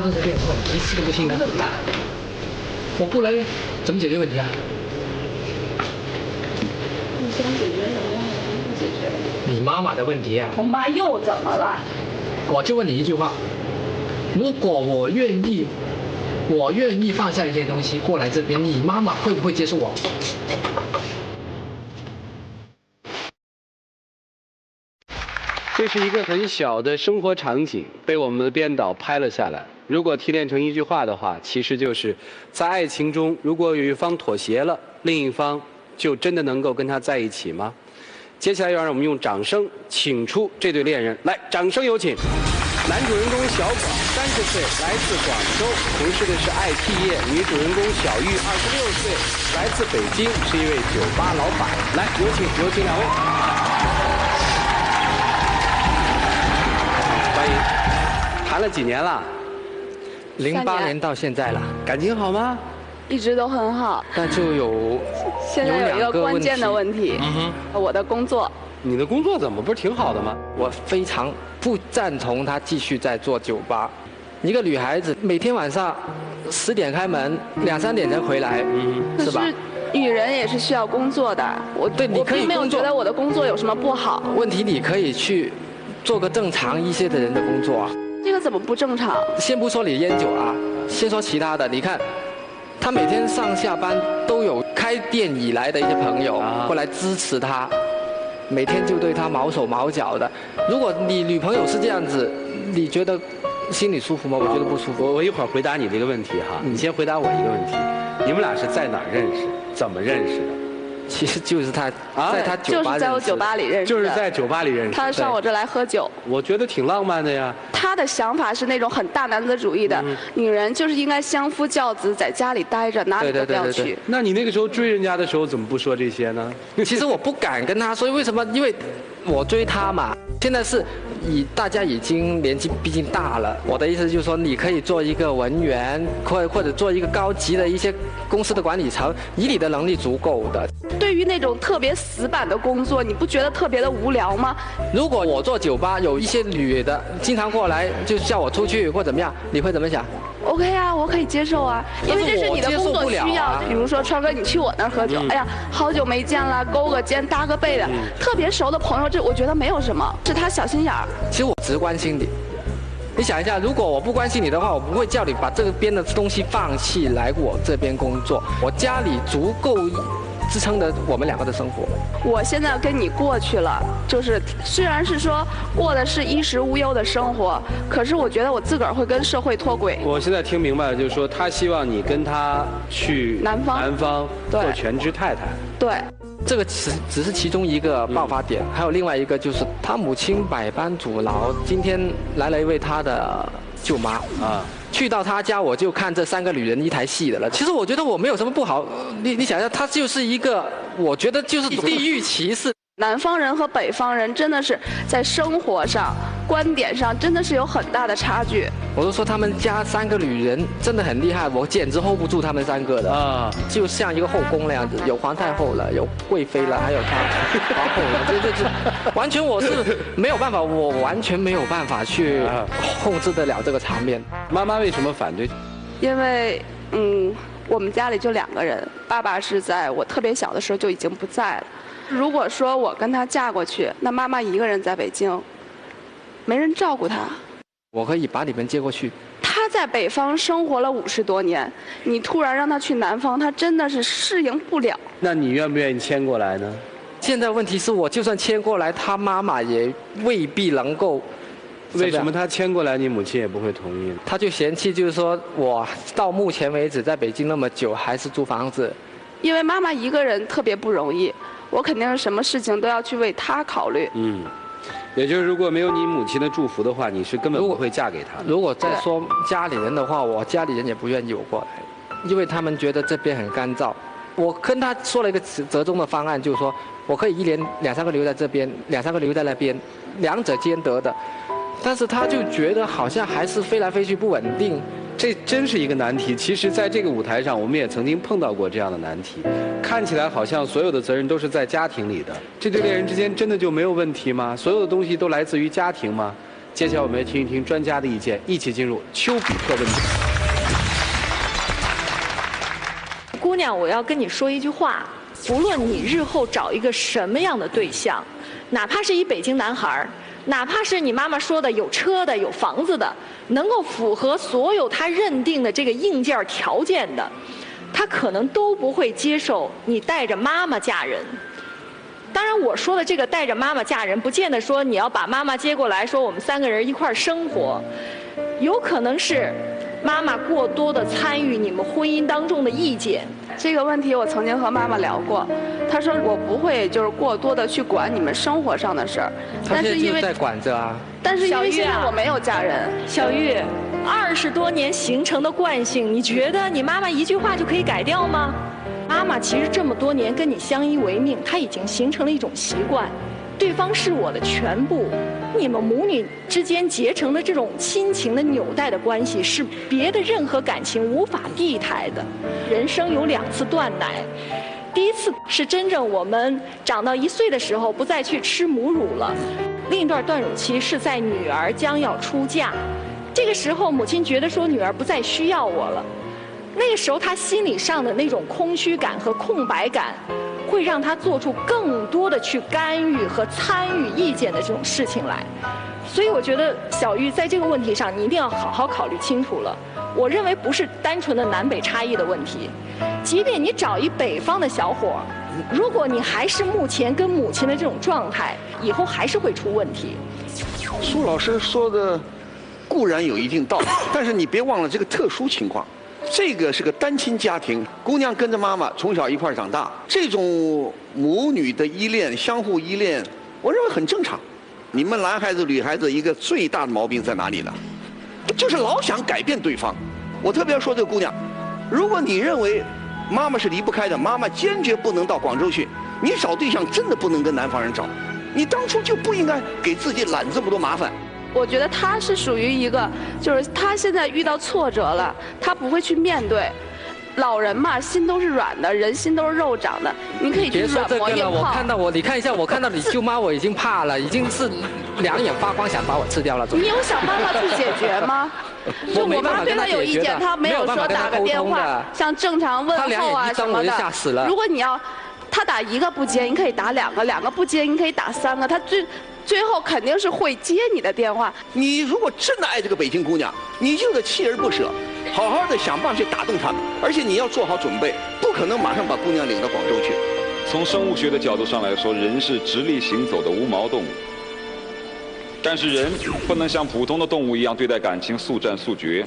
通个电话，一次都不听的。我不来怎么解决问题啊？你想解决什么样的不解决？你妈妈的问题啊？我妈又怎么了？我就问你一句话：如果我愿意放下一些东西过来这边，你妈妈会不会接受我？这是一个很小的生活场景，被我们的编导拍了下来。如果提炼成一句话的话，其实就是在爱情中，如果有一方妥协了，另一方就真的能够跟他在一起吗？接下来要让我们用掌声请出这对恋人，来，掌声有请。男主人公小广30岁，来自广州，从事的是 IT 业；女主人公小玉26岁，来自北京，是一位酒吧老板。来，有请两位。欢迎。谈了几年了？08年到现在了。感情好吗？一直都很好。但就有现在有一个关键的问题，我的工作。你的工作怎么不是挺好的吗？我非常不赞同他继续在做酒吧。一个女孩子每天晚上10点开门，2、3点才回来，是吧？女人也是需要工作的。我并没有觉得我的工作有什么不好。问题你可以去做个正常一些的人的工作啊。这个怎么不正常？先不说你烟酒啊，先说其他的。你看，他每天上下班都有开店以来的一些朋友过来支持他，每天就对他毛手毛脚的。如果你女朋友是这样子，你觉得心里舒服吗？我觉得不舒服。我一会儿回答你这个问题哈，你先回答我一个问题：你们俩是在哪儿认识？怎么认识的？其实就是他在他酒吧认识的，就是在我酒吧里认识的，就是在酒吧里认识的。他上我这来喝酒，我觉得挺浪漫的呀。他的想法是那种很大男子主义的，女人就是应该相夫教子，在家里待着，哪里都不要去。那你那个时候追人家的时候，怎么不说这些呢？其实我不敢跟他说，为什么？因为我追他嘛。现在是大家已经年纪毕竟大了，我的意思就是说，你可以做一个文员，或者做一个高级的一些公司的管理层，以你的能力足够的。对于那种特别死板的工作，你不觉得特别的无聊吗？如果我做酒吧，有一些女的经常过来就叫我出去或怎么样，你会怎么想？OK 啊，我可以接受啊，因为这是你的工作需要。比如说川哥，你去我那儿喝酒，哎呀，好久没见了，勾个肩搭个背的，特别熟的朋友，这我觉得没有什么，是他小心眼儿。其实我只关心你。你想一下，如果我不关心你的话，我不会叫你把这边的东西放弃来我这边工作。我家里足够支撑的我们2个的生活。我现在跟你过去了，就是虽然是说过的是衣食无忧的生活，可是我觉得我自个儿会跟社会脱轨。我现在听明白了，就是说他希望你跟他去南方做全职太太。对。这个只是其中一个爆发点，还有另外一个就是他母亲百般阻挠。今天来了一位他的舅妈啊，去到他家我就看这3个女人一台戏的了。其实我觉得我没有什么不好，你想想，他就是一个，我觉得就是地域歧视。南方人和北方人真的是在生活上、观点上真的是有很大的差距。我都说他们家3个女人真的很厉害，我简直 hold 不住他们3个的啊，就像一个后宫那样子，有皇太后了，有贵妃了，还有她皇后了，这完全我是没有办法，我完全没有办法去控制得了这个场面。妈妈为什么反对？因为我们家里就2个人，爸爸是在我特别小的时候就已经不在了。如果说我跟她嫁过去，那妈妈一个人在北京，没人照顾她。我可以把你们接过去。她在北方生活了50多年，你突然让她去南方，她真的是适应不了。那你愿不愿意迁过来呢？现在问题是我就算迁过来，她妈妈也未必能够。为什么她迁过来，你母亲也不会同意呢？她就嫌弃，就是说我到目前为止在北京那么久，还是租房子。因为妈妈一个人特别不容易，我肯定是什么事情都要去为她考虑。也就是如果没有你母亲的祝福的话，你是根本不会嫁给他的。如果再说家里人的话，我家里人也不愿意我过来，因为他们觉得这边很干燥。我跟他说了一个折中的方案，就是说我可以1年2、3个留在这边，2、3个留在那边，2者兼得的。但是他就觉得好像还是飞来飞去不稳定。这真是一个难题。其实在这个舞台上，我们也曾经碰到过这样的难题。看起来好像所有的责任都是在家庭里的，这对恋人之间真的就没有问题吗？所有的东西都来自于家庭吗？接下来我们来听一听专家的意见，一起进入丘比特问题。姑娘，我要跟你说一句话，无论你日后找一个什么样的对象，哪怕是一北京男孩，哪怕是你妈妈说的有车的、有房子的，能够符合所有他认定的这个硬件条件的，他可能都不会接受你带着妈妈嫁人。当然，我说的这个带着妈妈嫁人，不见得说你要把妈妈接过来，说我们3个人一块儿生活，有可能是妈妈过多的参与你们婚姻当中的意见。这个问题我曾经和妈妈聊过，她说我不会就是过多的去管你们生活上的事儿，他现在就在管着啊。但是因为小玉啊现在我没有嫁人。小玉，20多年形成的惯性，你觉得你妈妈一句话就可以改掉吗？妈妈其实这么多年跟你相依为命，她已经形成了一种习惯，对方是我的全部。你们母女之间结成的这种亲情的纽带的关系，是别的任何感情无法替代的。人生有2次断奶，第一次是真正我们长到1岁的时候，不再去吃母乳了；另一段断乳期是在女儿将要出嫁，这个时候母亲觉得说女儿不再需要我了，那个时候她心理上的那种空虚感和空白感，会让她做出更多的去干预和参与意见的这种事情来。所以我觉得小玉在这个问题上，你一定要好好考虑清楚了。我认为不是单纯的南北差异的问题，即便你找一北方的小伙儿，如果你还是目前跟母亲的这种状态，以后还是会出问题。苏老师说的固然有一定道理，但是你别忘了这个特殊情况，这个是个单亲家庭，姑娘跟着妈妈从小一块儿长大，这种母女的依恋、相互依恋，我认为很正常。你们男孩子、女孩子一个最大的毛病在哪里呢？就是老想改变对方。我特别要说这个姑娘，如果你认为妈妈是离不开的，妈妈坚决不能到广州去，你找对象真的不能跟南方人找，你当初就不应该给自己揽这么多麻烦。我觉得他是属于一个，就是他现在遇到挫折了，他不会去面对。老人嘛，心都是软的，人心都是肉长的，你可以去别说软这个了，磨硬泡。我看到你看一下，我看到你舅妈，我已经怕了，已经是2眼发光，想把我吃掉了。你有想办法去解决吗？就我妈对他有意见，他没有说打个电话，像正常问候啊什么的。如果你要他打1个不接，你可以打2个，2个不接，你可以打3个，他最后肯定是会接你的电话。你如果真的爱这个北京姑娘，你就得锲而不舍，好好的想办法去打动她，而且你要做好准备，不可能马上把姑娘领到广州去。从生物学的角度上来说，人是直立行走的无毛动物，但是人不能像普通的动物一样对待感情速战速决，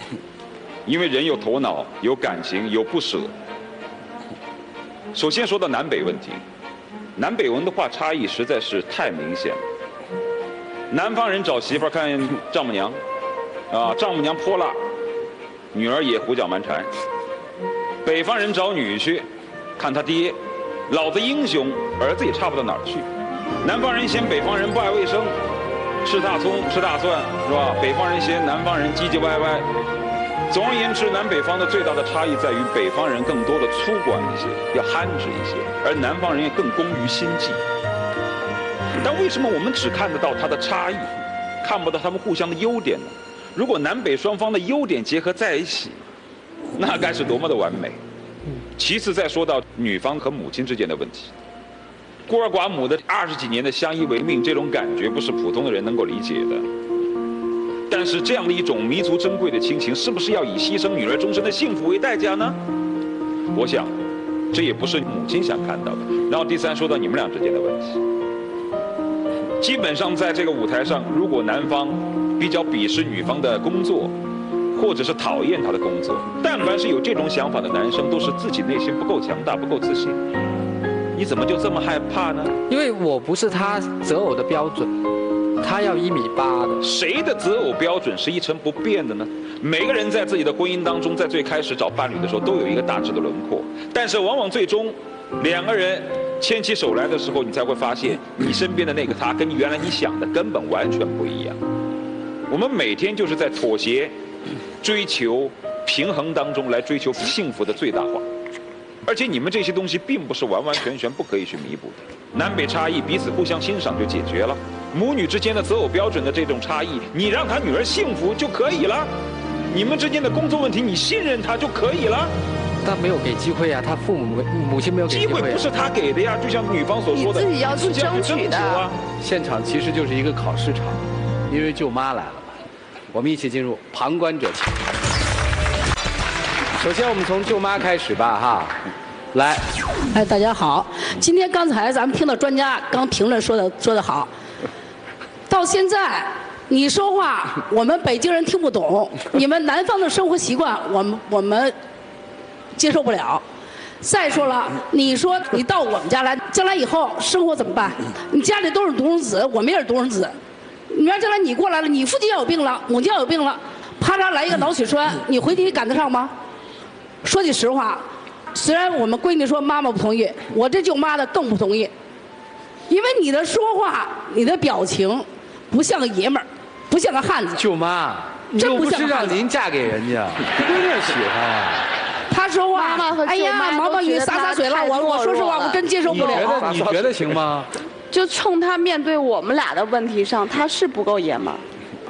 因为人有头脑、有感情、有不舍。首先说到南北问题，南北文化差异实在是太明显了。南方人找媳妇儿看丈母娘，丈母娘泼辣，女儿也胡搅蛮缠；北方人找女婿，看他爹，老子英雄，儿子也差不到哪儿去。南方人嫌北方人不爱卫生，吃大葱吃大蒜，是吧？北方人嫌南方人唧唧歪歪。总而言之，南北方的最大的差异在于，北方人更多的粗犷一些，要憨直一些，而南方人也更工于心计。但为什么我们只看得到它的差异，看不到他们互相的优点呢？如果南北双方的优点结合在一起，那该是多么的完美。其次再说到女方和母亲之间的问题，孤儿寡母的20几年的相依为命，这种感觉不是普通的人能够理解的。但是这样的一种弥足珍贵的亲情，是不是要以牺牲女儿终身的幸福为代价呢？我想，这也不是母亲想看到的。然后第三，说到你们俩之间的问题，基本上在这个舞台上，如果男方比较鄙视女方的工作，或者是讨厌她的工作，但凡是有这种想法的男生，都是自己内心不够强大，不够自信。你怎么就这么害怕呢？因为我不是他择偶的标准，他要1.8米的。谁的择偶标准是一成不变的呢？每个人在自己的婚姻当中，在最开始找伴侣的时候，都有一个大致的轮廓，但是往往最终2个人牵起手来的时候，你才会发现，你身边的那个他跟原来你想的根本完全不一样。我们每天就是在妥协、追求、平衡当中来追求幸福的最大化。而且你们这些东西并不是完完全全不可以去弥补的，南北差异彼此互相欣赏就解决了。母女之间的择偶标准的这种差异，你让他女儿幸福就可以了。你们之间的工作问题，你信任他就可以了。他没有给机会啊，他母亲没有给机会、啊。机会不是他给的呀，就像女方所说的，你自己要去争取的。现场其实就是一个考试场，因为舅妈来了嘛。我们一起进入旁观者清。首先我们从舅妈开始吧，哈，来。哎，大家好，今天刚才咱们听到专家刚评论说的好，到现在。你说话，我们北京人听不懂；你们南方的生活习惯，我们接受不了。再说了，你说你到我们家来，将来以后生活怎么办？你家里都是独生子，我们也是独生子。你说将来你过来了，你父亲要有病了，母亲要有病了，啪嚓来一个脑血栓，你回去你赶得上吗？说句实话，虽然我们闺女说妈妈不同意，我这舅妈的更不同意，因为你的说话，你的表情，不像个爷们儿。不像个汉子，舅妈，你又不是让您嫁给人家，闺女喜欢啊。他说话，妈妈和哎呀，毛毛雨洒水了，我说实话，我真接受不了。你觉得行吗？就冲他面对我们俩的问题上，他是不够爷们儿。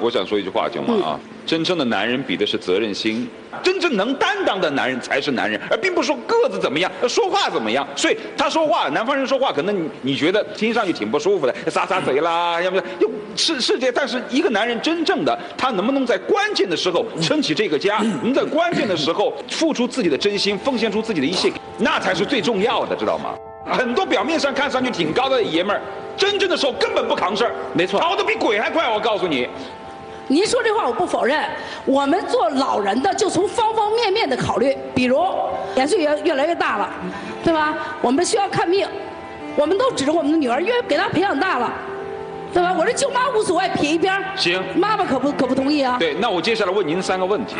我想说一句话，舅妈啊，真正的男人比的是责任心，真正能担当的男人才是男人，而并不是说个子怎么样，说话怎么样。所以他说话，南方人说话，可能你觉得听上去挺不舒服的，撒嘴啦，要不是这，但是一个男人真正的他能不能在关键的时候撑起这个家，能在关键的时候付出自己的真心，奉献出自己的一切，那才是最重要的，知道吗？很多表面上看上去挺高的爷们儿，真正的时候根本不扛事儿，没错，跑得比鬼还快，我告诉你。您说这话我不否认，我们做老人的就从方方面面的考虑，比如年岁越来越大了，对吧？我们需要看病，我们都指着我们的女儿，因为给她培养大了，对吧？我这舅妈无所谓，撇一边。行，妈妈可不同意啊。对，那我接下来问您3个问题。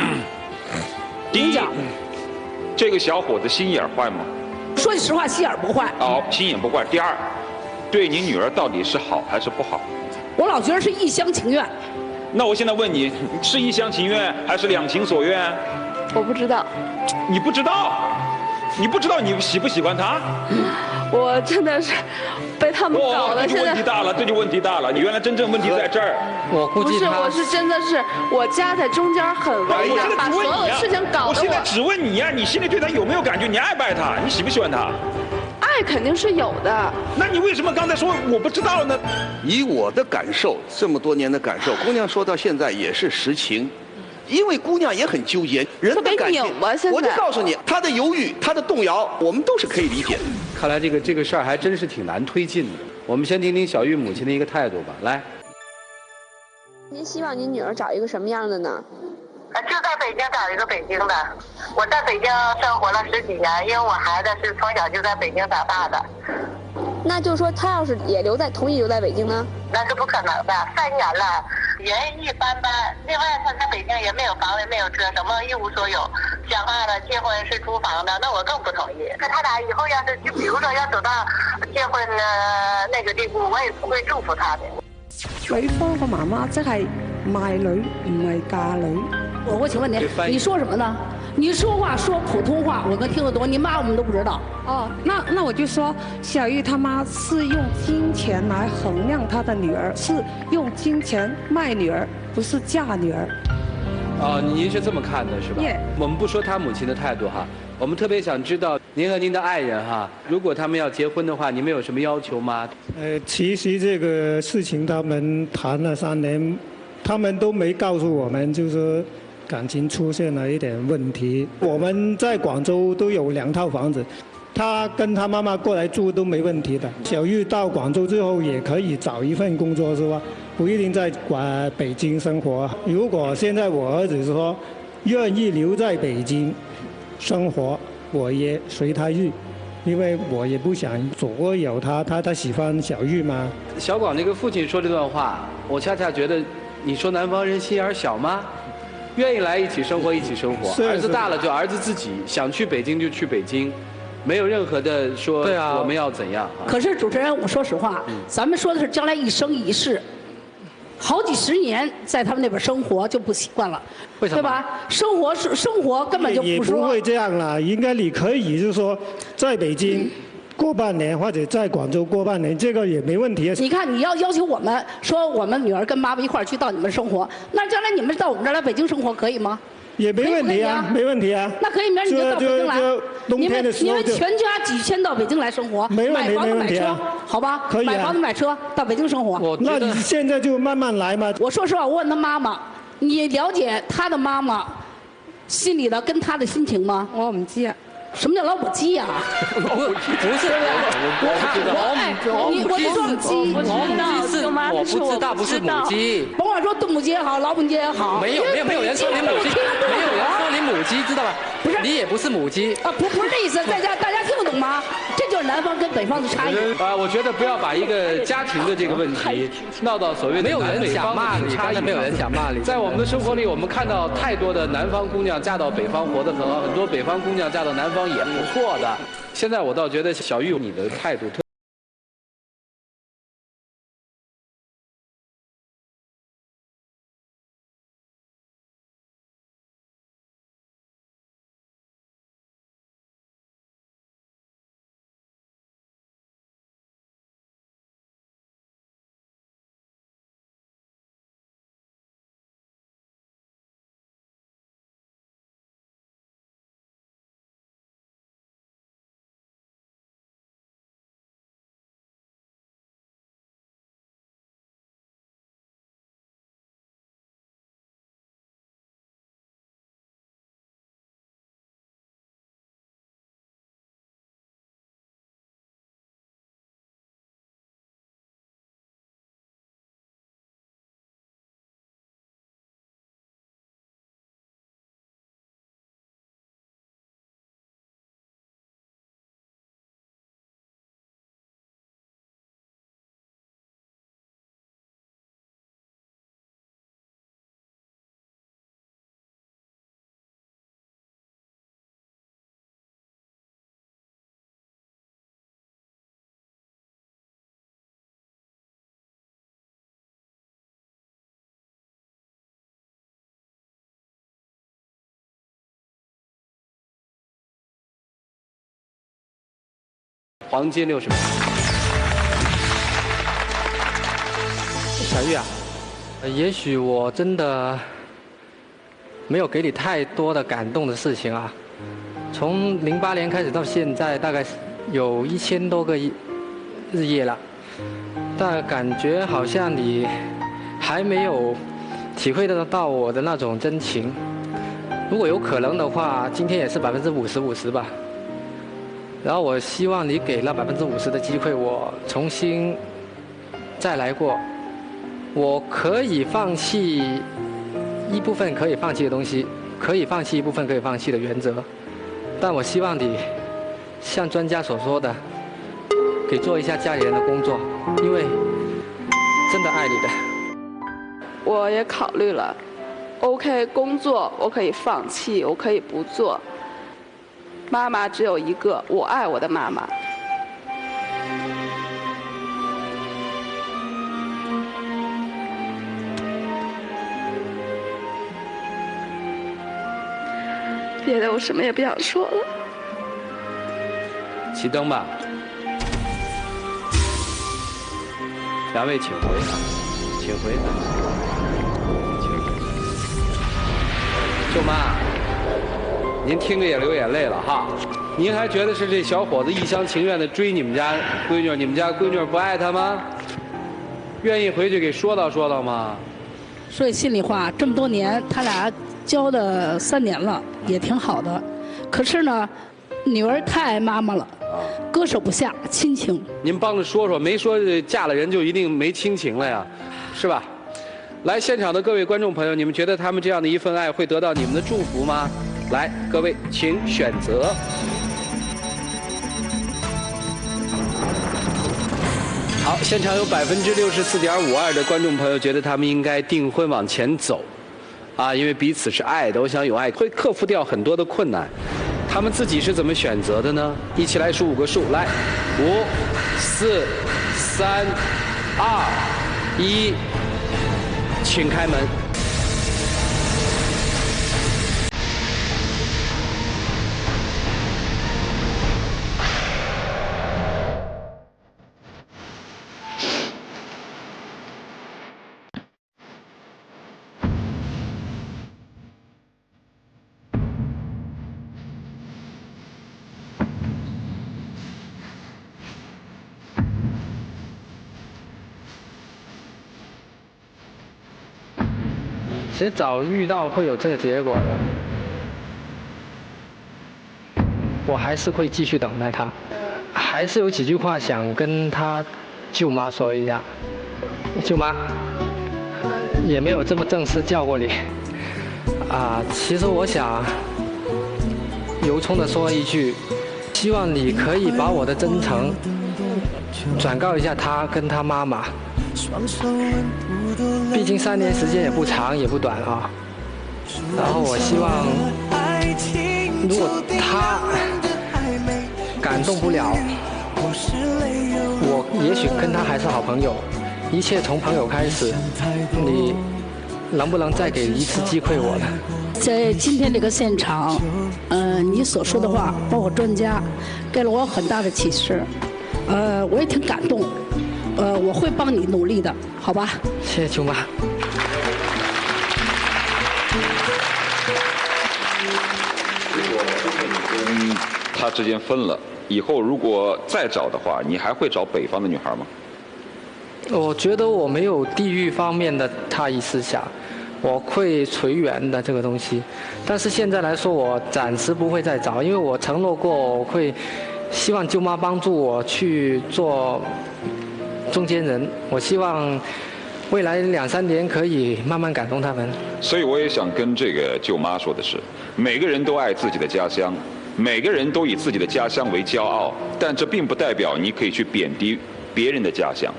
第一，这个小伙子心眼坏吗？说句实话，心眼不坏。哦，心眼不坏。第二，对你女儿到底是好还是不好？我老觉得是一厢情愿。那我现在问你，是一厢情愿还是两情所愿？我不知道。你不知道？你不知道你喜不喜欢他？我真的是被他们搞的，这就问题大了，这就问题大了。你原来真正问题在这儿。我估计我是真的是我夹在中间很为难，把所有的事情搞得我现在只问你呀，你心里对他有没有感觉？你爱不爱他？你喜不喜欢他？爱肯定是有的。那你为什么刚才说我不知道呢？以我的感受，这么多年的感受，姑娘说到现在也是实情，因为姑娘也很纠结，人的感情，我就告诉你，她的犹豫，她的动摇，我们都是可以理解的。看来这个事儿还真是挺难推进的。我们先听听小玉母亲的一个态度吧，来。您希望您女儿找一个什么样的呢？就在北京找一个北京的。我在北京生活了10几年，因为我孩子是从小就在北京长大的。那就是说，他要是也同意留在北京呢？那是不可能的，3年了，人一般般。另外，他在北京也没有房也没有车，什么一无所有。讲话了，结婚是租房的，那我更不同意。那他俩以后要是就比如说要走到结婚的那个地步，我也不会祝福他的。女方個媽媽即係賣女，唔係嫁女。我請問你說什麼呢？你說話說普通話，我們聽得懂，你罵我們都不知道。哦，那我就說，小玉他媽是用金錢來衡量她的女兒，是用金錢賣女兒，不是嫁女兒。哦，您是這麼看的，是吧？我們不說他母親的態度哈，我們特別想知道您和您的愛人哈，如果他們要結婚的話，你們有什麼要求嗎？其實這個事情他們談了3年，他們都沒告訴我們，就是感情出現了一點問題。我們在廣州都有2套房子，他跟他媽媽過來住都沒問題的。小玉到廣州之後也可以找一份工作，是吧？不一定在北京生活。如果現在我兒子說願意留在北京生活，我也隨他去，因為我也不想左右他喜歡小玉嘛。小廣那個父親說這段話，我恰恰覺得，你說南方人心眼小嗎？願意來一起生活，一起生活。兒子大了就兒子自己想去北京就去北京，沒有任何的說我們要怎樣。可是主持人，我說實話，咱們說的是將來一生一世。好幾十年在他們那邊生活就不習慣了，對吧？生活根本就不說。也不會這樣啦，應該你可以就是說，在北京过半年，或者在广州过半年，这个也没问题。你看，你要求我们说我们女儿跟妈妈一块儿去到你们生活，那将来你们到我们这儿来北京生活可以吗？也没问题啊，没问题啊。那可以，明儿你就到北京来。冬天的时候你们全家几千到北京来生活，买房子买车，好吧？可以啊。买房子买车到北京生活。那你现在就慢慢来嘛。我说实话，我问他妈妈，你了解他的妈妈心里的跟他的心情吗？我唔知啊。什么叫老母鸡呀？不是，我不知道，不是母鸡。甭管说炖母鸡也好，老母鸡也好。没有人说你母鸡，没有人说你母鸡，知道吧？不是，你也不是母鸡。不是这意思，大家听不懂吗？这就是南方跟北方的差异。我觉得不要把一个家庭的这个问题闹到所谓的南北方的差异。没有人想骂你。在我们的生活里，我们看到太多的南方姑娘嫁到北方活得很好，很多北方姑娘嫁到南方也不错的。现在我倒觉得小玉你的态度特。黄金60秒。小玉啊，也许我真的没有给你太多的感动的事情啊。从08年开始到现在，大概有1000多个日夜了，但感觉好像你还没有体会得到我的那种真情。如果有可能的话，今天也是50%吧。然后我希望你给了50%的机会，我重新再来过。我可以放弃一部分可以放弃的东西，可以放弃一部分可以放弃的原则，但我希望你像专家所说的，给做一下家里人的工作，因为真的爱你的。我也考虑了 ，OK， 工作我可以放弃，我可以不做。妈妈只有一个，我爱我的妈妈。别的我什么也不想说了。熄灯吧，两位请回，请回，舅妈。您听着也流眼泪了哈，您还觉得是这小伙子一厢情愿的追你们家闺女，你们家闺女不爱他吗？愿意回去给说道吗？说句心里话，这么多年他俩交的3年了，也挺好的。可是呢，女儿太爱妈妈了，割舍不下亲情。您帮着说说，没说嫁了人就一定没亲情了呀，是吧？来现场的各位观众朋友，你们觉得他们这样的一份爱会得到你们的祝福吗？来，各位请选择。好，现场有64.52%的观众朋友觉得他们应该订婚往前走，啊，因为彼此是爱的，我想有爱会克服掉很多的困难。他们自己是怎么选择的呢？一起来数5个数，来，5、4、3、2、1，请开门。迟早遇到会有这个结果的。我还是会继续等待他，还是有几句话想跟他舅妈说一下。舅妈，也没有这么正式叫过你。其实我想由衷的说一句，希望你可以把我的真诚转告一下他跟他妈妈。毕竟3年时间也不长也不短啊。然后我希望，如果他感动不了，我也许跟他还是好朋友，一切从朋友开始。你能不能再给一次机会我呢？在今天这个现场，你所说的话，包括专家，给了我很大的启示。我也挺感动。我会帮你努力的，好吧？谢谢舅妈。如果你跟他之间分了，以后如果再找的话，你还会找北方的女孩吗？我觉得我没有地域方面的差异思想，我会随缘的这个东西。但是现在来说，我暂时不会再找，因为我承诺过我会希望舅妈帮助我去做中间人。我希望未来2、3年可以慢慢感动他们。所以我也想跟这个舅妈说的是，每个人都爱自己的家乡，每个人都以自己的家乡为骄傲，但这并不代表你可以去贬低别人的家乡。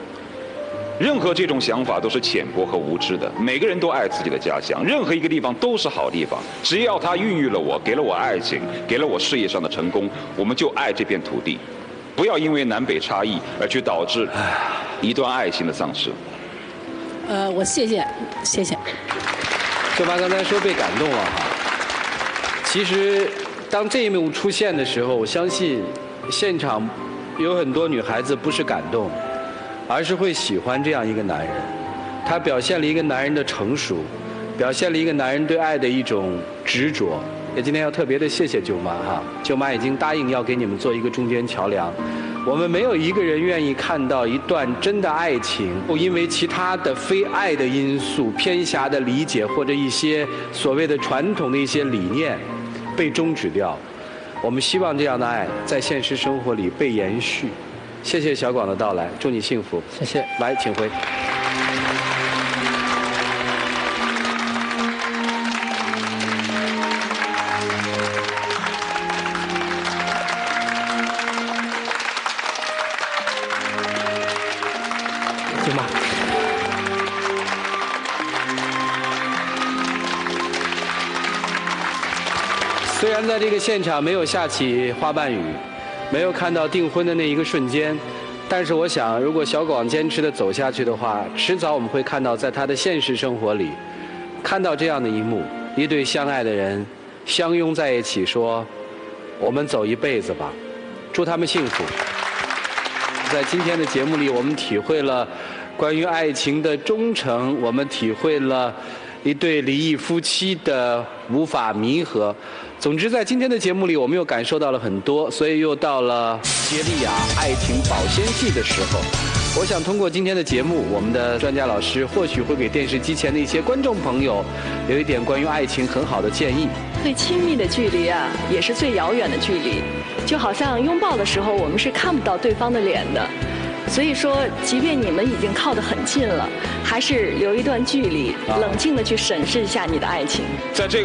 任何这种想法都是浅薄和无知的。每个人都爱自己的家乡，任何一个地方都是好地方，只要它孕育了我，给了我爱情，给了我事业上的成功，我们就爱这片土地。不要因为南北差异而去导致一段爱情的丧失。我谢谢。舅妈刚才说被感动了哈。其实当这一幕出现的时候，我相信现场有很多女孩子不是感动，而是会喜欢这样一个男人。他表现了一个男人的成熟，表现了一个男人对爱的一种执着。也今天要特别的谢谢舅妈哈，舅妈已经答应要给你们做一个中间桥梁。我们没有一个人愿意看到一段真的爱情因为其他的非爱的因素、偏狭的理解或者一些所谓的传统的一些理念被终止掉。我们希望这样的爱在现实生活里被延续。谢谢小广的到来，祝你幸福。谢谢。来，请回。舅妈。虽然在这个现场没有下起花瓣雨，没有看到订婚的那一个瞬间，但是我想，如果小广坚持的走下去的话，迟早我们会看到，在他的现实生活里，看到这样的一幕：一对相爱的人相拥在一起，说：“我们走一辈子吧。”祝他们幸福。在今天的节目里，我们体会了关于爱情的忠诚，我们体会了一对离异夫妻的无法弥合。总之，在今天的节目里，我们又感受到了很多，所以又到了杰利亚爱情保鲜剂的时候。我想通过今天的节目，我们的专家老师或许会给电视机前的一些观众朋友有一点关于爱情很好的建议。最亲密的距离啊，也是最遥远的距离。就好像拥抱的时候，我们是看不到对方的脸的。所以说，即便你们已经靠得很近了，还是留一段距离，冷静地去审视一下你的爱情。在这个